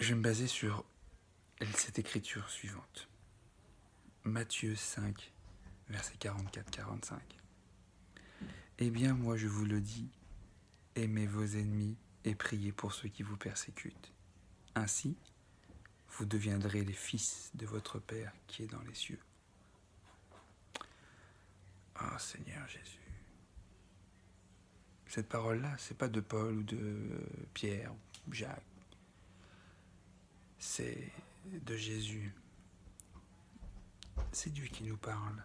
Je vais me baser sur cette écriture suivante. Matthieu 5, versets 44-45. Eh bien, moi je vous le dis, aimez vos ennemis et priez pour ceux qui vous persécutent. Ainsi, vous deviendrez les fils de votre Père qui est dans les cieux. Oh Seigneur Jésus. Cette parole-là, c'est pas de Paul ou de Pierre ou Jacques. C'est de Jésus. C'est Dieu qui nous parle.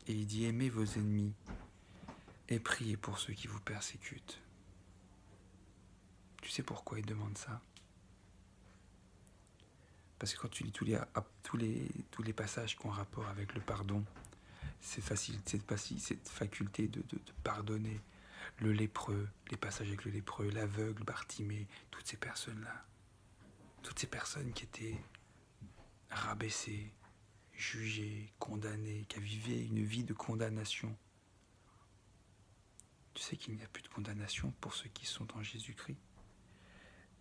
Et il dit, aimez vos ennemis et priez pour ceux qui vous persécutent. Tu sais pourquoi il demande ça? Parce que quand tu lis tous les passages qui ont rapport avec le pardon, c'est facile, cette faculté de pardonner le lépreux, les passages avec le lépreux, l'aveugle, Bartimée, toutes ces personnes-là, toutes ces personnes qui étaient rabaissées, jugées, condamnées, qui vivaient une vie de condamnation. Tu sais qu'il n'y a plus de condamnation pour ceux qui sont en Jésus-Christ.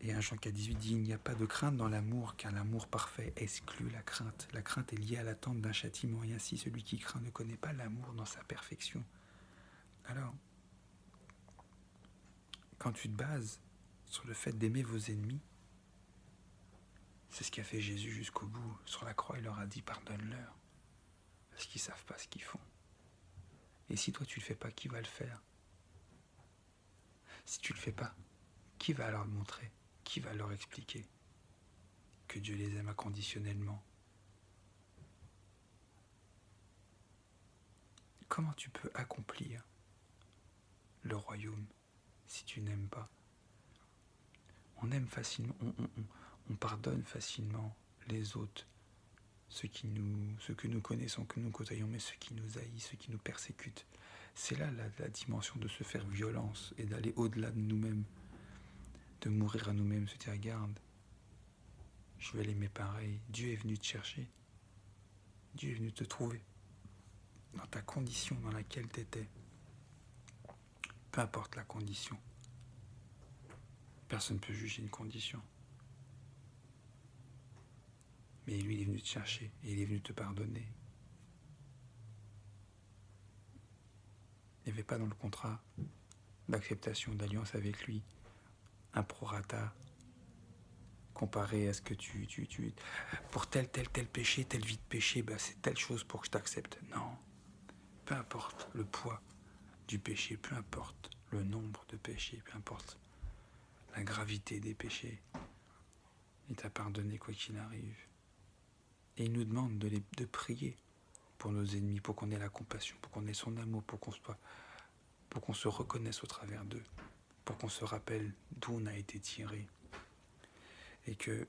Et 1 Jean 4,18 dit, il n'y a pas de crainte dans l'amour, car l'amour parfait exclut la crainte. La crainte est liée à l'attente d'un châtiment, et ainsi celui qui craint ne connaît pas l'amour dans sa perfection. Alors, quand tu te bases sur le fait d'aimer vos ennemis, c'est ce qu'a fait Jésus jusqu'au bout. Sur la croix, il leur a dit, pardonne-leur, parce qu'ils ne savent pas ce qu'ils font. Et si toi tu ne le fais pas, qui va le faire? Si tu ne le fais pas, qui va leur montrer? Qui va leur expliquer que Dieu les aime inconditionnellement? Comment tu peux accomplir le royaume si tu n'aimes pas? On aime facilement, on pardonne facilement les autres, ceux que nous connaissons, que nous côtoyons, mais ceux qui nous haïssent, ceux qui nous persécutent. C'est là la dimension de se faire violence et d'aller au-delà de nous-mêmes, de mourir à nous-mêmes, se dire, regarde, je vais l'aimer pareil. Dieu est venu te chercher. Dieu est venu te trouver dans ta condition dans laquelle tu étais. Peu importe la condition. Personne ne peut juger une condition. Mais lui, il est venu te chercher et il est venu te pardonner. Il n'y avait pas dans le contrat d'acceptation, d'alliance avec lui un prorata comparé à ce que tu pour tel péché, telle vie de péché, c'est telle chose pour que je t'accepte. Non. Peu importe le poids du péché, peu importe le nombre de péchés, peu importe la gravité des péchés, il t'a pardonné quoi qu'il arrive. Et il nous demande de prier pour nos ennemis, pour qu'on ait la compassion, pour qu'on ait son amour, pour qu'on se reconnaisse au travers d'eux, pour qu'on se rappelle d'où on a été tiré. Et que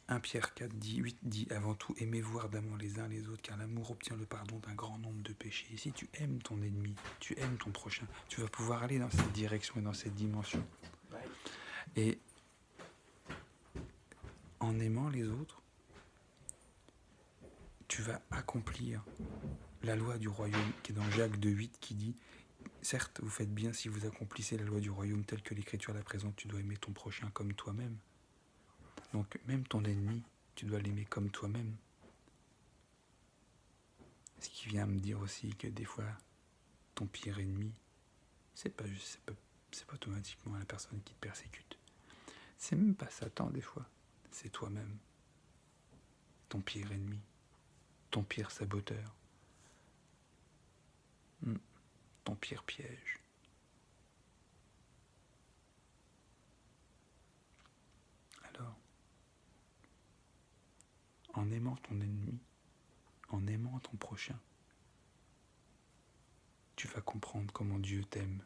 1 Pierre 4, 8 dit, avant tout, aimez-vous ardemment les uns les autres, car l'amour obtient le pardon d'un grand nombre de péchés. Et si tu aimes ton ennemi, tu aimes ton prochain, tu vas pouvoir aller dans cette direction et dans cette dimension. Et en aimant les autres, tu vas accomplir la loi du royaume, qui est dans Jacques 2,8, qui dit, certes, vous faites bien si vous accomplissez la loi du royaume telle que l'Écriture la présente, tu dois aimer ton prochain comme toi-même. Donc même ton ennemi, tu dois l'aimer comme toi-même. Ce qui vient me dire aussi que des fois, ton pire ennemi, c'est pas automatiquement la personne qui te persécute. C'est même pas Satan des fois, c'est toi-même. Ton pire ennemi, ton pire saboteur, ton pire piège. Alors, en aimant ton ennemi, en aimant ton prochain, tu vas comprendre comment Dieu t'aime.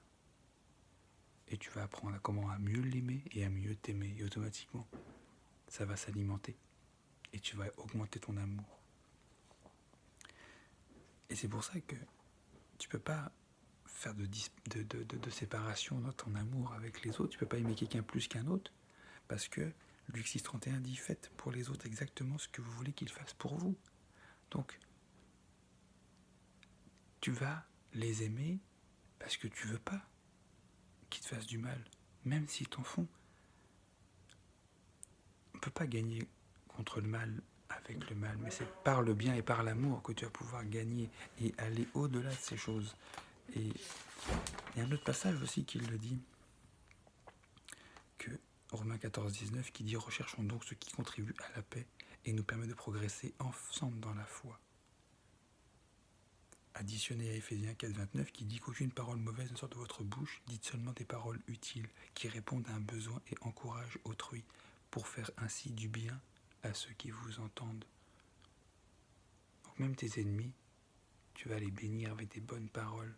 Et tu vas apprendre à mieux l'aimer et à mieux t'aimer. Et automatiquement, ça va s'alimenter. Et tu vas augmenter ton amour. Et c'est pour ça que tu ne peux pas faire de séparation dans ton amour avec les autres. Tu ne peux pas aimer quelqu'un plus qu'un autre. Parce que Luc 6,31 dit, faites pour les autres exactement ce que vous voulez qu'ils fassent pour vous. Donc, tu vas les aimer parce que tu ne veux pas qu'ils te fassent du mal, même s'ils t'en font. peux pas gagner contre le mal avec le mal, mais c'est par le bien et par l'amour que tu vas pouvoir gagner et aller au-delà de ces choses. Et il y a un autre passage aussi qui le dit, que Romains 14, 19, qui dit « Recherchons donc ce qui contribue à la paix et nous permet de progresser ensemble dans la foi. » Additionné à Éphésiens 4, 29, qui dit « Qu'aucune parole mauvaise ne sorte de votre bouche, dites seulement des paroles utiles, qui répondent à un besoin et encouragent autrui, pour faire ainsi du bien à ceux qui vous entendent. » Donc même tes ennemis, tu vas les bénir avec des bonnes paroles.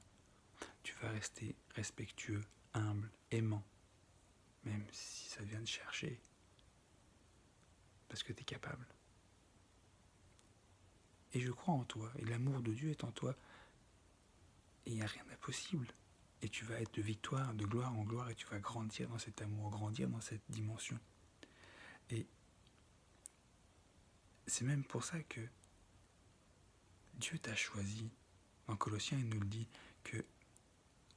Tu vas rester respectueux, humble, aimant, même si ça vient de chercher, parce que tu es capable. Et je crois en toi, et l'amour de Dieu est en toi, et il n'y a rien d'impossible. Et tu vas être de victoire, de gloire en gloire, et tu vas grandir dans cet amour, grandir dans cette dimension. Et c'est même pour ça que Dieu t'a choisi. En Colossiens, il nous le dit, que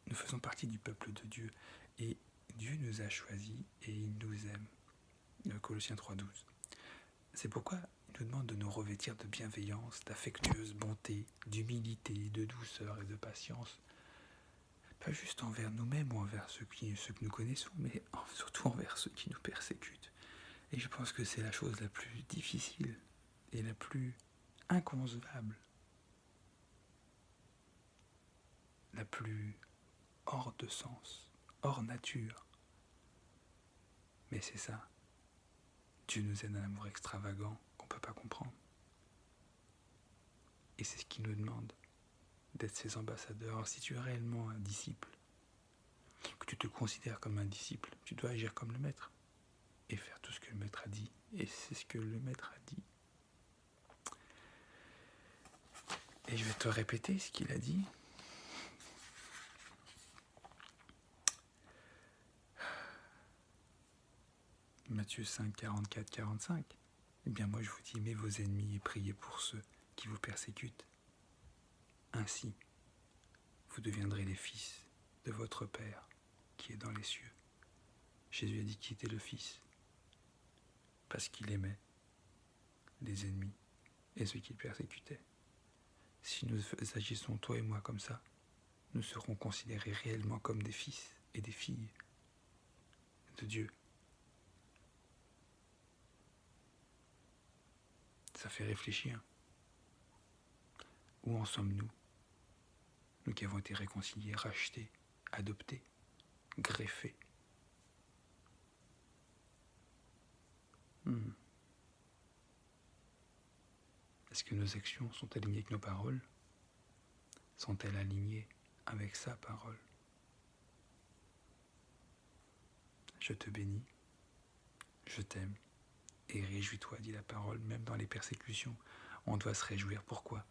nous faisons partie du peuple de Dieu. Et Dieu nous a choisis et il nous aime. Colossiens 3,12. C'est pourquoi il nous demande de nous revêtir de bienveillance, d'affectueuse bonté, d'humilité, de douceur et de patience. Pas juste envers nous-mêmes ou envers ceux que nous connaissons, mais surtout envers ceux qui nous persécutent. Et je pense que c'est la chose la plus difficile et la plus inconcevable, la plus hors de sens, hors nature. Mais c'est ça. Dieu nous aime d'un amour extravagant qu'on ne peut pas comprendre. Et c'est ce qu'il nous demande, d'être ses ambassadeurs. Si tu es réellement un disciple, que tu te considères comme un disciple, tu dois agir comme le maître et faire tout ce que le maître a dit. Et c'est ce que le maître a dit. Et je vais te répéter ce qu'il a dit. Matthieu 5, 44, 45. Eh bien moi je vous dis, aimez vos ennemis et priez pour ceux qui vous persécutent. Ainsi, vous deviendrez les fils de votre Père qui est dans les cieux. Jésus a dit qu'il était le Fils parce qu'il aimait les ennemis et ceux qui le persécutaient. Si nous agissons, toi et moi, comme ça, nous serons considérés réellement comme des fils et des filles de Dieu. Ça fait réfléchir. Où en sommes-nous? Nous qui avons été réconciliés, rachetés, adoptés, greffés. Est-ce que nos actions sont alignées avec nos paroles? Sont-elles alignées avec sa parole? Je te bénis, je t'aime, et réjouis-toi, dit la parole, même dans les persécutions, on doit se réjouir. Pourquoi?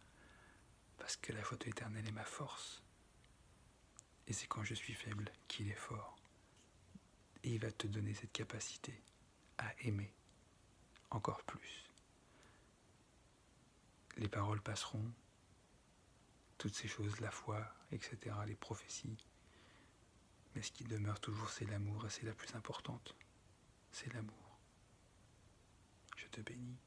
Parce que la foi de l'Éternel est ma force. Et c'est quand je suis faible qu'il est fort. Et il va te donner cette capacité à aimer encore plus. Les paroles passeront, toutes ces choses, la foi, etc., les prophéties. Mais ce qui demeure toujours, c'est l'amour, et c'est la plus importante. C'est l'amour. Je te bénis.